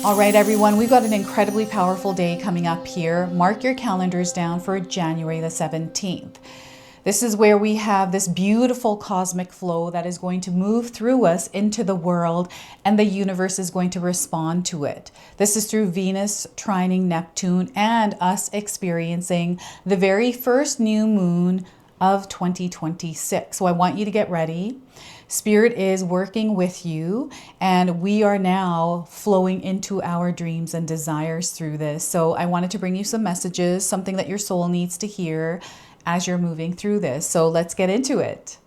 All right, everyone, we've got an incredibly powerful day coming up here. Mark your calendars down for January the 17th. This is where we have this beautiful cosmic flow that is going to move through us into the world, and the universe is going to respond to it. This is through Venus trining Neptune and us experiencing the very first new moon of 2026. So I want you to get ready. Spirit is working with you, and we are now flowing into our dreams and desires through this. So I wanted to bring you some messages, something that your soul needs to hear as you're moving through this. So let's get into it.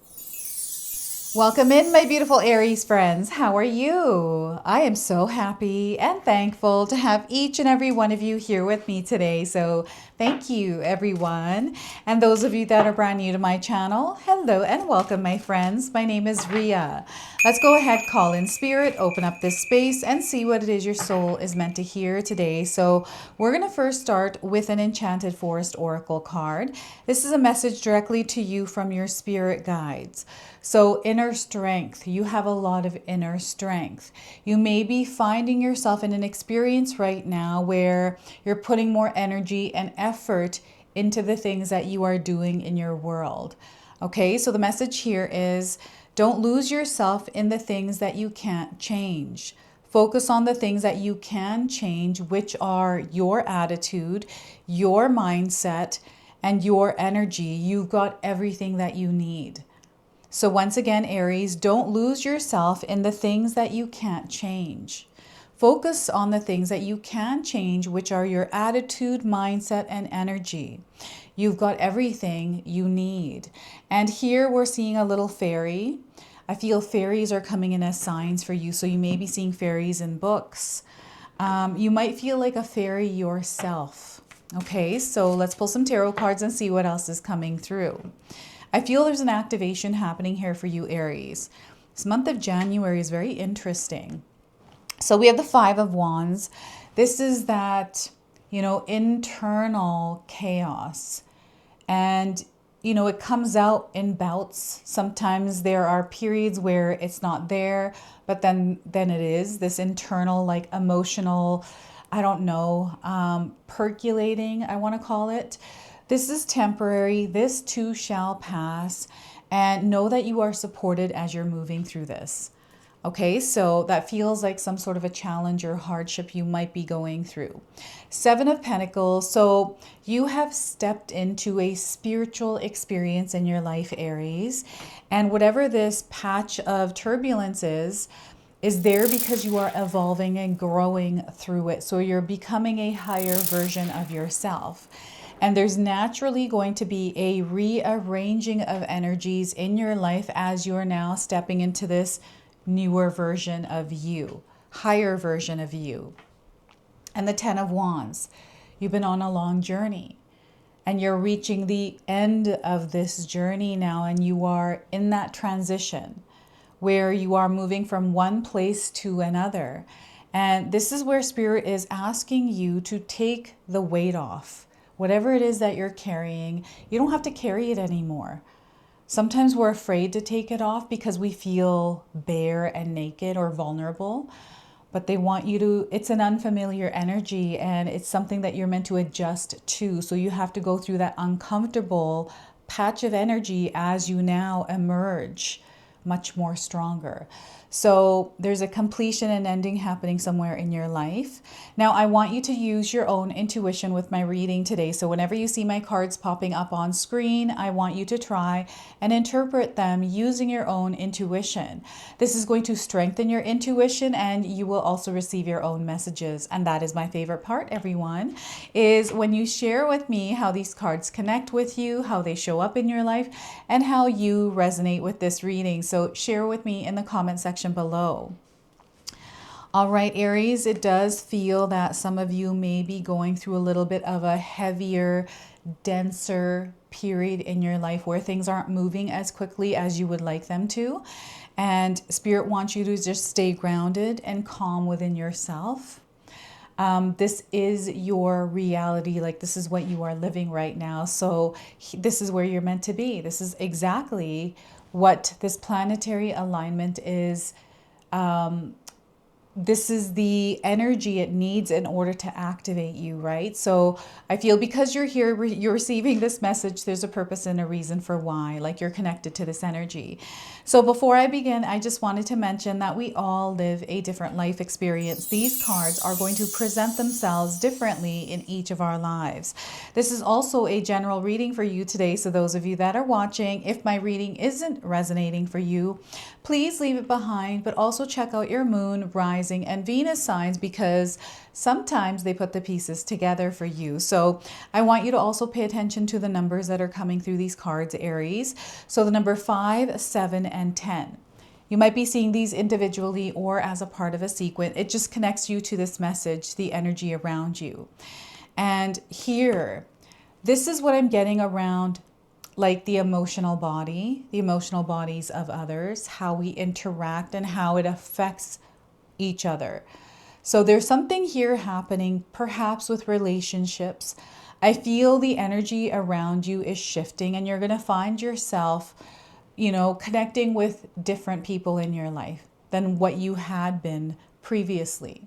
Welcome in, my beautiful Aries friends. How are you? I am so happy and thankful to have each and every one of you here with me today. So thank you, everyone. And those of you that are brand new to my channel, hello and welcome, my friends. My name is Ria. Let's go ahead, call in spirit, open up this space, and see what it is your soul is meant to hear today. So we're going to first start with an Enchanted Forest Oracle card. This is a message directly to you from your spirit guides. So inner strength, you have a lot of inner strength. You may be finding yourself in an experience right now where you're putting more energy and effort into the things that you are doing in your world. Okay, so the message here is don't lose yourself in the things that you can't change. Focus on the things that you can change, which are your attitude, your mindset, and your energy. You've got everything that you need. So once again, Aries, don't lose yourself in the things that you can't change. Focus on the things that you can change, which are your attitude, mindset, and energy. You've got everything you need. And here we're seeing a little fairy. I feel fairies are coming in as signs for you. So you may be seeing fairies in books. You might feel like a fairy yourself. Okay, so let's pull some tarot cards and see what else is coming through. I feel there's an activation happening here for you, Aries. This month of January is very interesting. So we have the Five of Wands. This is that, internal chaos. And, it comes out in bouts. Sometimes there are periods where it's not there, but then it is this internal, like emotional, percolating, I want to call it. This is temporary. This too shall pass. And know that you are supported as you're moving through this. Okay, so that feels like some sort of a challenge or hardship you might be going through. Seven of Pentacles. So you have stepped into a spiritual experience in your life, Aries. And whatever this patch of turbulence is there because you are evolving and growing through it. So you're becoming a higher version of yourself. And there's naturally going to be a rearranging of energies in your life as you're now stepping into this newer version of you, higher version of you. And the Ten of Wands, you've been on a long journey and you're reaching the end of this journey now, and you are in that transition where you are moving from one place to another. And this is where Spirit is asking you to take the weight off. Whatever it is that you're carrying, you don't have to carry it anymore. Sometimes we're afraid to take it off because we feel bare and naked or vulnerable, but they want you to, it's an unfamiliar energy and it's something that you're meant to adjust to. So you have to go through that uncomfortable patch of energy as you now emerge much more stronger. So there's a completion and ending happening somewhere in your life. Now, I want you to use your own intuition with my reading today. So whenever you see my cards popping up on screen, I want you to try and interpret them using your own intuition. This is going to strengthen your intuition, and you will also receive your own messages. And that is my favorite part, everyone, is when you share with me how these cards connect with you, how they show up in your life, and how you resonate with this reading. So share with me in the comment section below. All right, Aries, it does feel that some of you may be going through a little bit of a heavier, denser period in your life where things aren't moving as quickly as you would like them to. And Spirit wants you to just stay grounded and calm within yourself. This is your reality. Like, this is what you are living right now. So this is where you're meant to be. This is exactly what this planetary alignment is this is the energy it needs in order to activate you, right? So I feel because you're here, you're receiving this message, there's a purpose and a reason for why, like you're connected to this energy. So before I begin, I just wanted to mention that we all live a different life experience. These cards are going to present themselves differently in each of our lives. This is also a general reading for you today. So those of you that are watching, if my reading isn't resonating for you, please leave it behind, but also check out your moon, rising, and Venus signs, because sometimes they put the pieces together for you. So I want you to also pay attention to the numbers that are coming through these cards, Aries. So the number 5, 7, and 10. You might be seeing these individually or as a part of a sequence. It just connects you to this message, the energy around you. And here, this is what I'm getting around, like the emotional body, the emotional bodies of others, how we interact and how it affects each other. So there's something here happening, perhaps with relationships. I feel the energy around you is shifting, and you're going to find yourself, connecting with different people in your life than what you had been previously.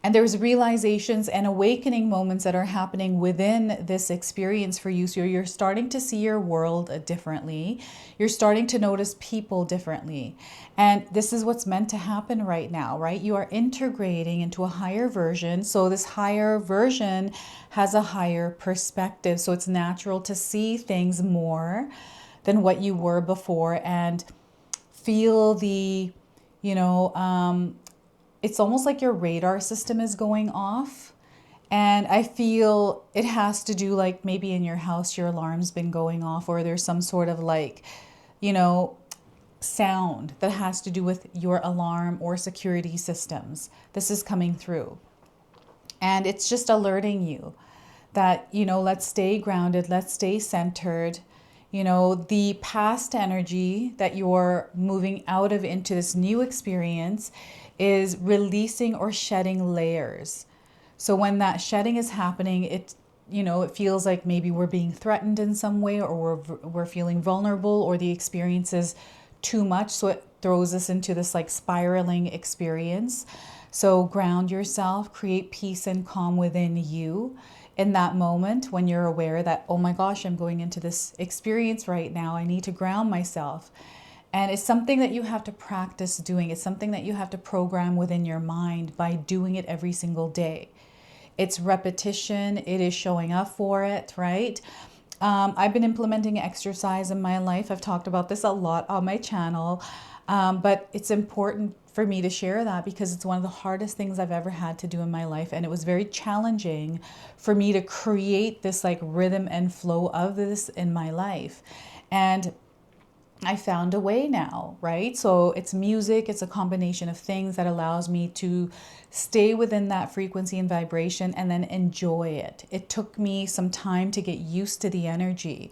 And there's realizations and awakening moments that are happening within this experience for you. So you're starting to see your world differently. You're starting to notice people differently. And this is what's meant to happen right now, right? You are integrating into a higher version. So this higher version has a higher perspective. So it's natural to see things more than what you were before and feel the, it's almost like your radar system is going off. And I feel it has to do, like maybe in your house, your alarm's been going off, or there's some sort of sound that has to do with your alarm or security systems. This is coming through. And it's just alerting you that, let's stay grounded, let's stay centered. The past energy that you're moving out of into this new experience is releasing or shedding layers. So when that shedding is happening, it feels like maybe we're being threatened in some way, or we're feeling vulnerable, or the experience is too much. So it throws us into this like spiraling experience. So ground yourself, create peace and calm within you in that moment when you're aware that, oh my gosh, I'm going into this experience right now. I need to ground myself. And it's something that you have to practice doing. It's something that you have to program within your mind by doing it every single day. It's repetition. It is showing up for it, right? I've been implementing exercise in my life. I've talked about this a lot on my channel, but it's important for me to share that because it's one of the hardest things I've ever had to do in my life. And it was very challenging for me to create this like rhythm and flow of this in my life. And I found a way now, right? So it's music, it's a combination of things that allows me to stay within that frequency and vibration and then enjoy it. It took me some time to get used to the energy.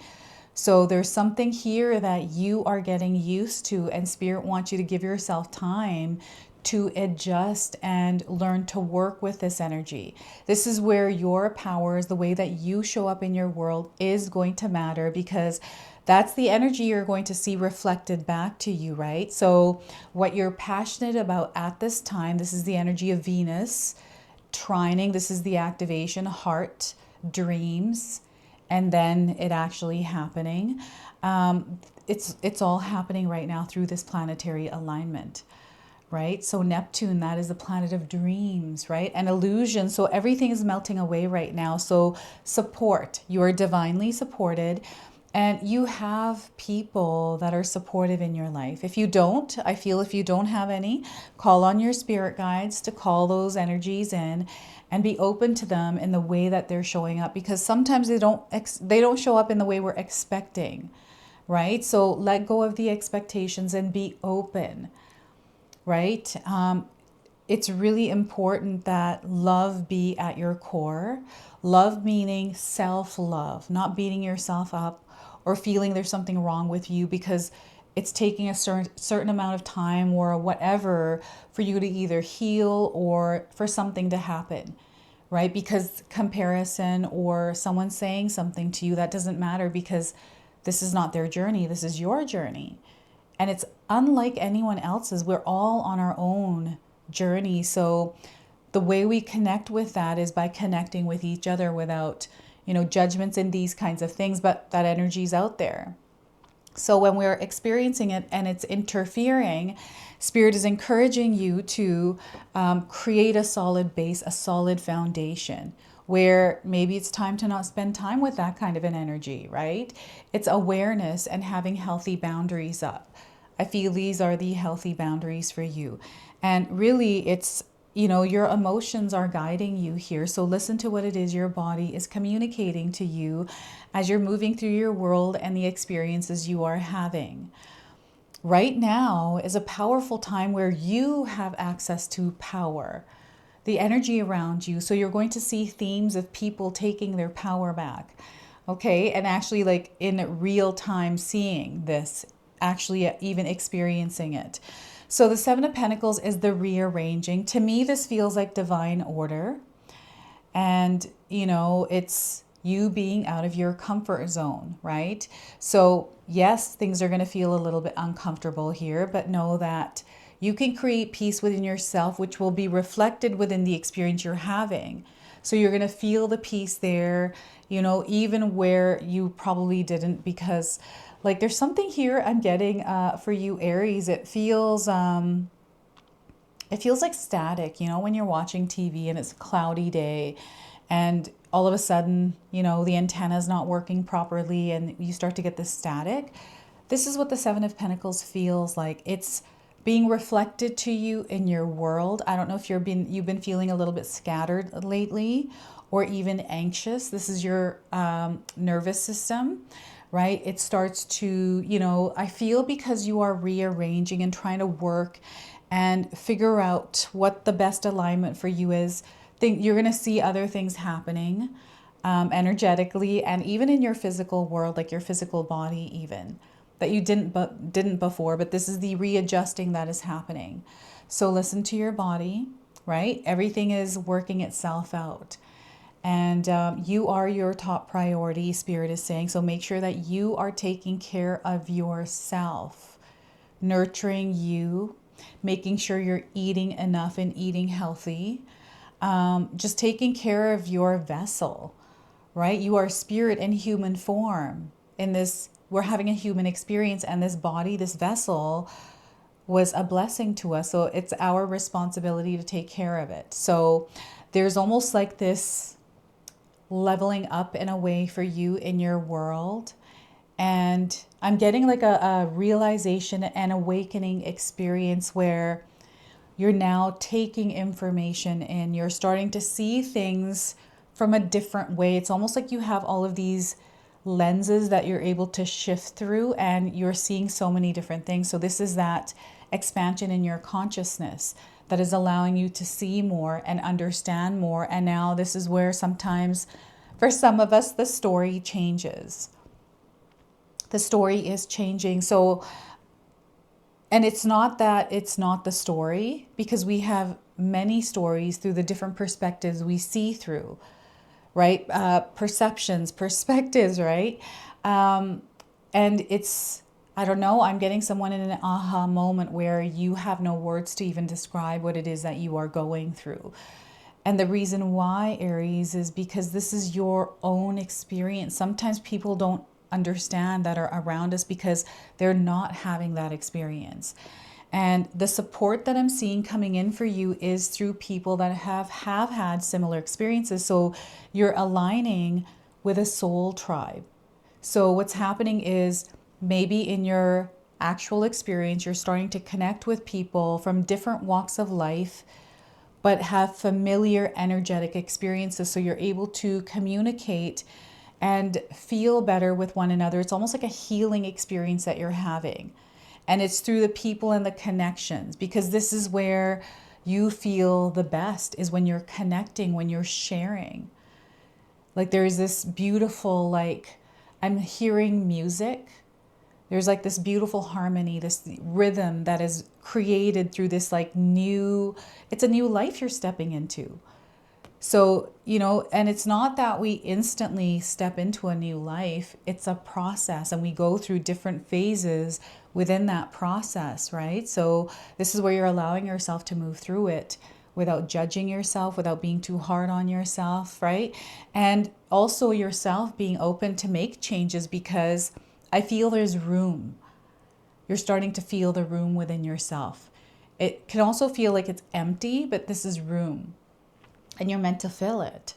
So there's something here that you are getting used to, and Spirit wants you to give yourself time to adjust and learn to work with this energy. This is where your powers, the way that you show up in your world, is going to matter, because that's the energy you're going to see reflected back to you, right? So what you're passionate about at this time, this is the energy of Venus trining. This is the activation, heart, dreams, and then it actually happening. It's all happening right now through this planetary alignment, right? So Neptune, that is the planet of dreams, right? And illusion. So everything is melting away right now. So support. You are divinely supported. And you have people that are supportive in your life. If you don't, I feel if you don't have any, call on your spirit guides to call those energies in and be open to them in the way that they're showing up, because sometimes they don't show up in the way we're expecting, right? So let go of the expectations and be open, right? It's really important that love be at your core. Love meaning self-love, not beating yourself up or feeling there's something wrong with you because it's taking a certain amount of time or whatever for you to either heal or for something to happen, right? Because comparison or someone saying something to you, that doesn't matter, because this is not their journey. This is your journey. And it's unlike anyone else's. We're all on our own journey. So the way we connect with that is by connecting with each other without, judgments and these kinds of things, but that energy's out there. So when we're experiencing it and it's interfering, Spirit is encouraging you to create a solid base, a solid foundation, where maybe it's time to not spend time with that kind of an energy, right? It's awareness and having healthy boundaries up. I feel these are the healthy boundaries for you. And really, it's, your emotions are guiding you here. So listen to what it is your body is communicating to you as you're moving through your world and the experiences you are having. Right now is a powerful time where you have access to power, the energy around you. So you're going to see themes of people taking their power back. Okay. And actually, like in real time, seeing this, actually even experiencing it. So the Seven of Pentacles is the rearranging. To me, this feels like divine order. And, it's you being out of your comfort zone, right? So yes, things are going to feel a little bit uncomfortable here, but know that you can create peace within yourself, which will be reflected within the experience you're having. So you're going to feel the peace there, even where you probably didn't, because like there's something here I'm getting for you, Aries. It feels like static, when you're watching TV and it's a cloudy day and all of a sudden, the antenna's not working properly and you start to get this static. This is what the Seven of Pentacles feels like. It's being reflected to you in your world. I don't know if you've been feeling a little bit scattered lately or even anxious. This is your nervous system, right? It starts to, I feel because you are rearranging and trying to work and figure out what the best alignment for you is. You're going to see other things happening energetically and even in your physical world, like your physical body even, that you didn't before, but this is the readjusting that is happening. So listen to your body, right? Everything is working itself out. And you are your top priority, Spirit is saying. So make sure that you are taking care of yourself, nurturing you, making sure you're eating enough and eating healthy. Just taking care of your vessel, right? You are spirit in human form. In this, we're having a human experience, and this body, this vessel, was a blessing to us. So it's our responsibility to take care of it. So there's almost like this leveling up in a way for you in your world. And I'm getting like a realization and awakening experience where you're now taking information in, you're starting to see things from a different way. It's almost like you have all of these lenses that you're able to shift through and you're seeing so many different things. So this is that expansion in your consciousness that is allowing you to see more and understand more. And now this is where sometimes for some of us, the story changes. The story is changing. So, and it's not that it's not the story, because we have many stories through the different perspectives we see through, right? Perceptions, perspectives, right? And it's, I don't know, I'm getting someone in an aha moment where you have no words to even describe what it is that you are going through. And the reason why, Aries, is because this is your own experience. Sometimes people don't understand that are around us because they're not having that experience. And the support that I'm seeing coming in for you is through people that have had similar experiences. So you're aligning with a soul tribe. So what's happening is maybe in your actual experience, you're starting to connect with people from different walks of life, but have familiar energetic experiences. So you're able to communicate and feel better with one another. It's almost like a healing experience that you're having. And it's through the people and the connections, because this is where you feel the best, is when you're connecting, when you're sharing. Like there's this beautiful, like I'm hearing music. There's like this beautiful harmony, this rhythm that is created through this like new, it's a new life you're stepping into. So, and it's not that we instantly step into a new life. It's a process, and we go through different phases within that process, right? So this is where you're allowing yourself to move through it without judging yourself, without being too hard on yourself, right? And also yourself being open to make changes, because I feel there's room. You're starting to feel the room within yourself. It can also feel like it's empty, but this is room and you're meant to fill it,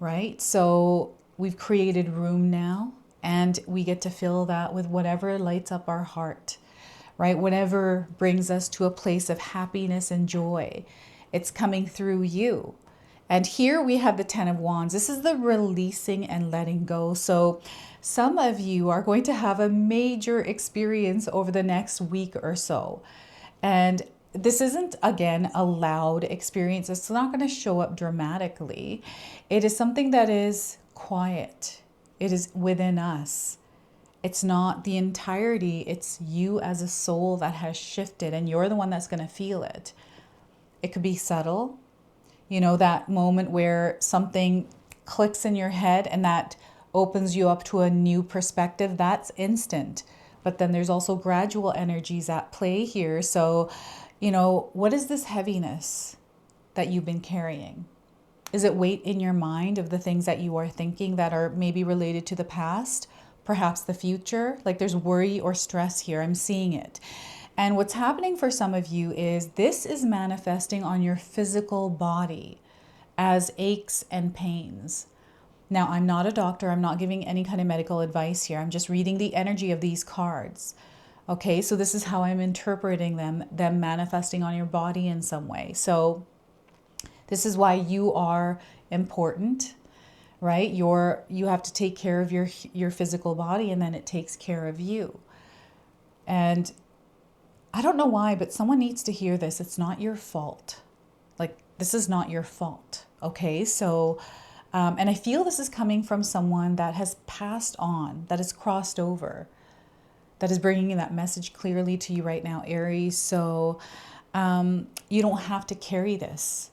right? So we've created room now, and we get to fill that with whatever lights up our heart, right? Whatever brings us to a place of happiness and joy. It's coming through you. And here we have the 10 of Wands. This is the releasing and letting go. So some of you are going to have a major experience over the next week or so. And this isn't, again, a loud experience. It's not going to show up dramatically. It is something that is quiet. It is within us. It's not the entirety. It's you as a soul that has shifted, and you're the one that's going to feel it. It could be subtle. You know, that moment where something clicks in your head and that opens you up to a new perspective. That's instant. But then there's also gradual energies at play here. So, you know, what is this heaviness that you've been carrying? Is it weight in your mind of the things that you are thinking that are maybe related to the past, perhaps the future? Like there's worry or stress here. I'm seeing it. And what's happening for some of you is this is manifesting on your physical body as aches and pains. Now, I'm not a doctor. I'm not giving any kind of medical advice here. I'm just reading the energy of these cards. Okay, so this is how I'm interpreting them manifesting on your body in some way. So this is why you are important, right? You have to take care of your physical body, and then it takes care of you. And I don't know why, but someone needs to hear this. It's not your fault. Like, this is not your fault. Okay. So, and I feel this is coming from someone that has passed on, that has crossed over, that is bringing that message clearly to you right now, Aries. So, you don't have to carry this.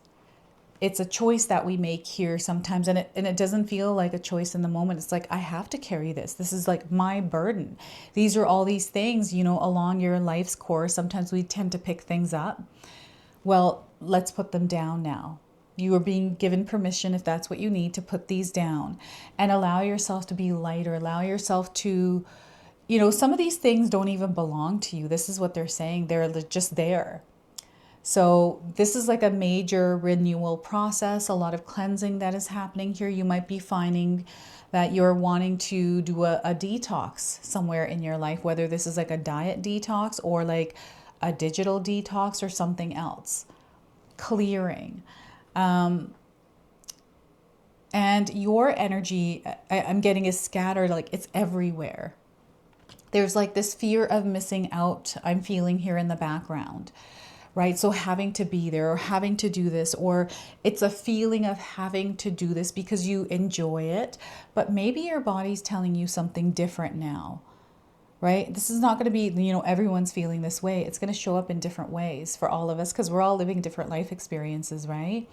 It's a choice that we make here sometimes, and it doesn't feel like a choice in the moment. It's like, I have to carry this. This is like my burden. These are all these things, you know, along your life's course. Sometimes we tend to pick things up. Well, let's put them down now. You are being given permission, if that's what you need, to put these down and allow yourself to be lighter. Allow yourself to, you know, some of these things don't even belong to you. This is what they're saying. They're just there. So this is like a major renewal process, a lot of cleansing that is happening here. You might be finding that you're wanting to do a detox somewhere in your life, whether this is like a diet detox or like a digital detox or something else. Clearing. And your energy, I'm getting, is scattered, like it's everywhere. There's like this fear of missing out I'm feeling here in the background. Right? So having to be there or having to do this, or it's a feeling of having to do this because you enjoy it, but maybe your body's telling you something different now, right? This is not going to be, you know, everyone's feeling this way. It's going to show up in different ways for all of us because we're all living different life experiences, right?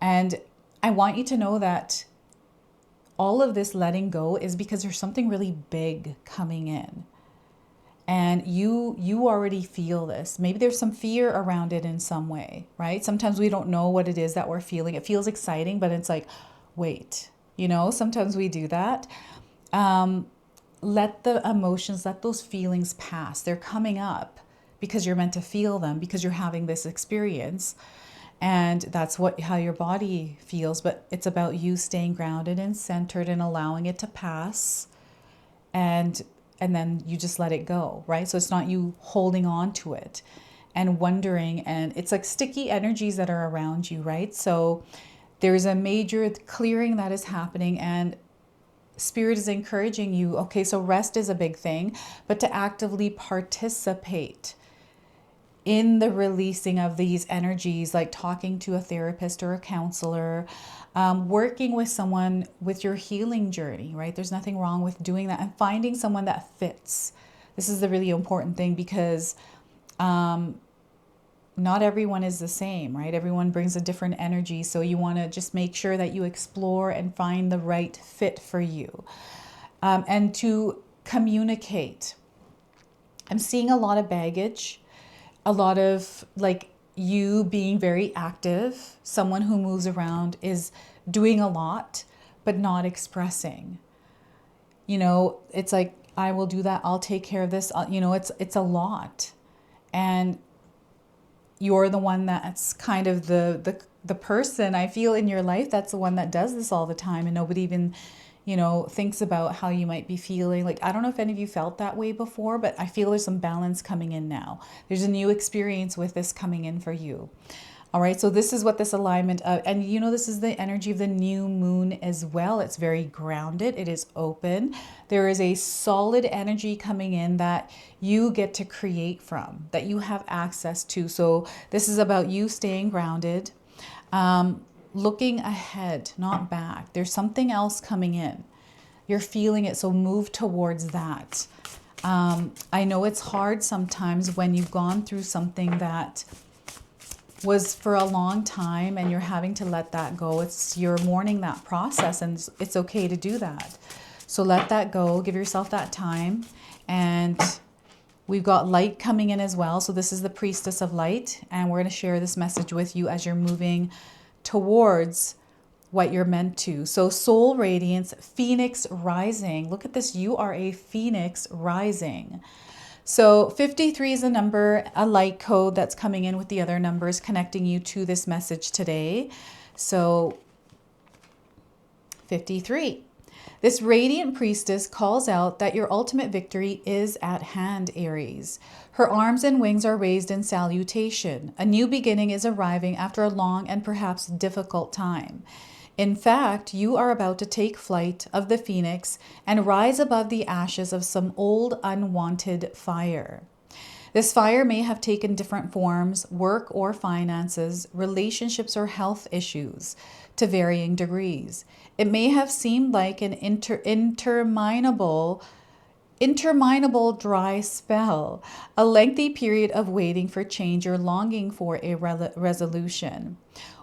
And I want you to know that all of this letting go is because there's something really big coming in. And you already feel this. Maybe there's some fear around it in some way, right? Sometimes we don't know what it is that we're feeling. It feels exciting, but it's like, wait, you know, sometimes we do that. Let the emotions, let those feelings pass. They're coming up because you're meant to feel them, because you're having this experience. And that's how your body feels. But it's about you staying grounded and centered and allowing it to pass. And then you just let it go, right? So it's not you holding on to it and wondering, and it's like sticky energies that are around you, right? So there's a major clearing that is happening, and Spirit is encouraging you, okay, so rest is a big thing, but to actively participate in the releasing of these energies, like talking to a therapist or a counselor, working with someone with your healing journey, right? There's nothing wrong with doing that, and finding someone that fits. This is the really important thing, because not everyone is the same, right? Everyone brings a different energy. So you want to just make sure that you explore and find the right fit for you. And to communicate. I'm seeing a lot of baggage, a lot of like you being very active. Someone who moves around is doing a lot, but not expressing. You know, it's like, I will do that. I'll take care of this. You know, it's a lot. And you're the one that's kind of the person I feel in your life that's the one that does this all the time, and nobody even, you know, thinks about how you might be feeling. Like, I don't know if any of you felt that way before, but I feel there's some balance coming in now. There's a new experience with this coming in for you. All right, so this is what this alignment of, and you know, this is the energy of the new moon as well. It's very grounded. It is open. There is a solid energy coming in that you get to create from, that you have access to. So this is about you staying grounded, looking ahead, not back. There's something else coming in. You're feeling it, so move towards that. I know it's hard sometimes when you've gone through something that was for a long time and you're having to let that go. You're mourning that process, and it's okay to do that. So let that go, give yourself that time. And we've got light coming in as well. So this is the priestess of light, and we're going to share this message with you as you're moving towards what you're meant to. So soul radiance, phoenix rising. Look at this. You are a phoenix rising. So 53 is a number, a light code that's coming in with the other numbers connecting you to this message today. So 53. This radiant priestess calls out that your ultimate victory is at hand, Aries. Her arms and wings are raised in salutation. A new beginning is arriving after a long and perhaps difficult time. In fact, you are about to take flight of the phoenix and rise above the ashes of some old unwanted fire. This fire may have taken different forms, work or finances, relationships or health issues, to varying degrees. It may have seemed like an interminable dry spell, a lengthy period of waiting for change or longing for a resolution.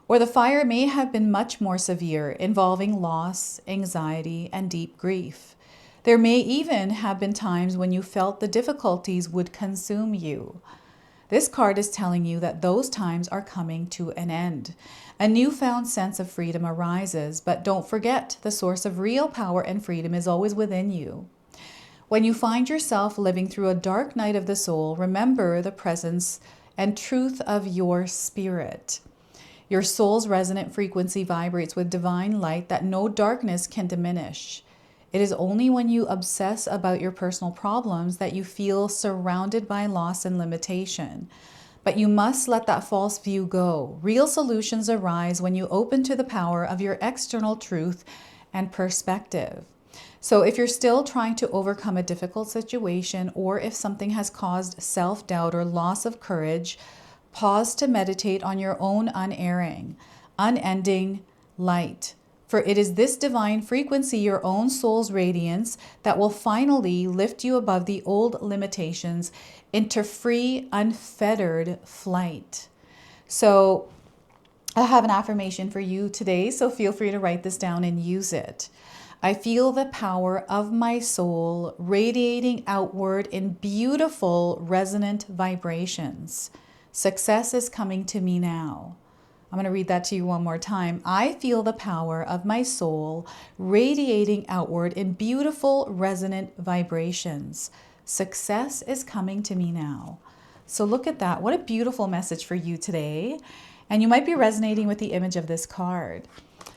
Or the fire may have been much more severe, involving loss, anxiety, and deep grief. There may even have been times when you felt the difficulties would consume you. This card is telling you that those times are coming to an end. A newfound sense of freedom arises, but don't forget, the source of real power and freedom is always within you. When you find yourself living through a dark night of the soul, remember the presence and truth of your spirit. Your soul's resonant frequency vibrates with divine light that no darkness can diminish. It is only when you obsess about your personal problems that you feel surrounded by loss and limitation. But you must let that false view go. Real solutions arise when you open to the power of your external truth and perspective. So if you're still trying to overcome a difficult situation, or if something has caused self-doubt or loss of courage, pause to meditate on your own unerring, unending light. For it is this divine frequency, your own soul's radiance, that will finally lift you above the old limitations into free, unfettered flight. So I have an affirmation for you today, so feel free to write this down and use it. I feel the power of my soul radiating outward in beautiful, resonant vibrations. Success is coming to me now. I'm going to read that to you one more time. I feel the power of my soul radiating outward in beautiful, resonant vibrations. Success is coming to me now. So look at that. What a beautiful message for you today. And you might be resonating with the image of this card.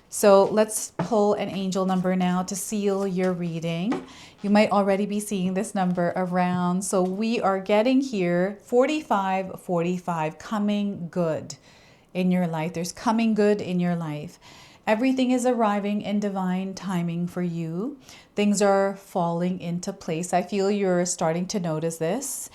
So let's pull an angel number now to seal your reading. You might already be seeing this number around. So we are getting here 4545, coming good in your life. There's coming good in your life. Everything is arriving in divine timing for you. Things are falling into place. I feel you're starting to notice this.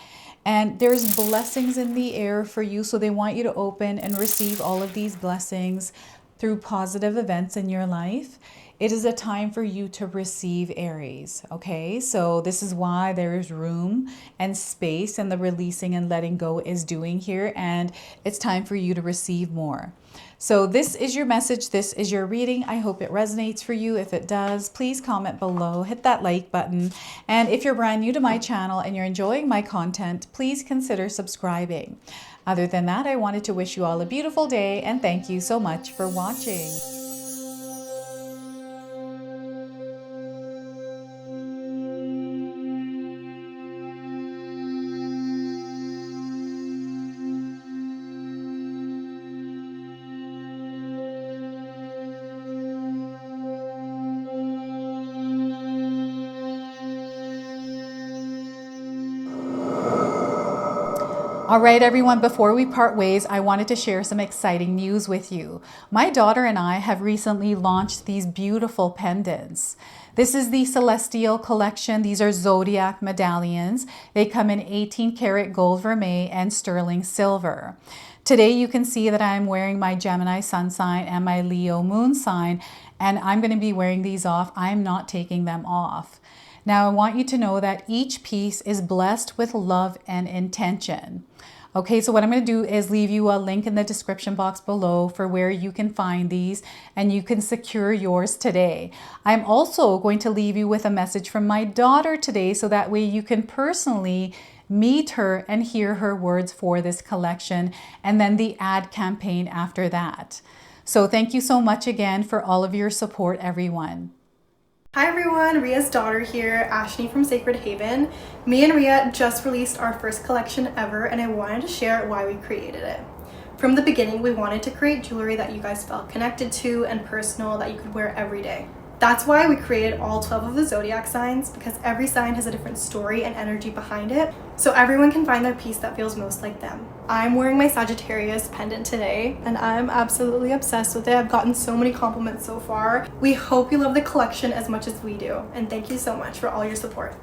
And there's blessings in the air for you. So they want you to open and receive all of these blessings through positive events in your life. It is a time for you to receive, Aries. Okay, so this is why there is room and space, and the releasing and letting go is doing here. And it's time for you to receive more. So this is your message. This is your reading. I hope it resonates for you. If it does, please comment below, hit that like button. And if you're brand new to my channel and you're enjoying my content, please consider subscribing. Other than that, I wanted to wish you all a beautiful day and thank you so much for watching. All right, everyone, before we part ways, I wanted to share some exciting news with you. My daughter and I have recently launched these beautiful pendants. This is the Celestial collection. These are zodiac medallions. They come in 18 karat gold vermeil and sterling silver. Today, you can see that I'm wearing my Gemini sun sign and my Leo moon sign, and I'm going to be wearing these off. I'm not taking them off. Now, I want you to know that each piece is blessed with love and intention. Okay, so what I'm going to do is leave you a link in the description box below for where you can find these and you can secure yours today. I'm also going to leave you with a message from my daughter today so that way you can personally meet her and hear her words for this collection and then the ad campaign after that. So thank you so much again for all of your support, everyone. Hi everyone, Ria's daughter here, Ashni from Sacred Haven. Me and Ria just released our first collection ever and I wanted to share why we created it. From the beginning, we wanted to create jewelry that you guys felt connected to and personal that you could wear every day. That's why we created all 12 of the zodiac signs, because every sign has a different story and energy behind it, so everyone can find their piece that feels most like them. I'm wearing my Sagittarius pendant today, and I'm absolutely obsessed with it. I've gotten so many compliments so far. We hope you love the collection as much as we do, and thank you so much for all your support.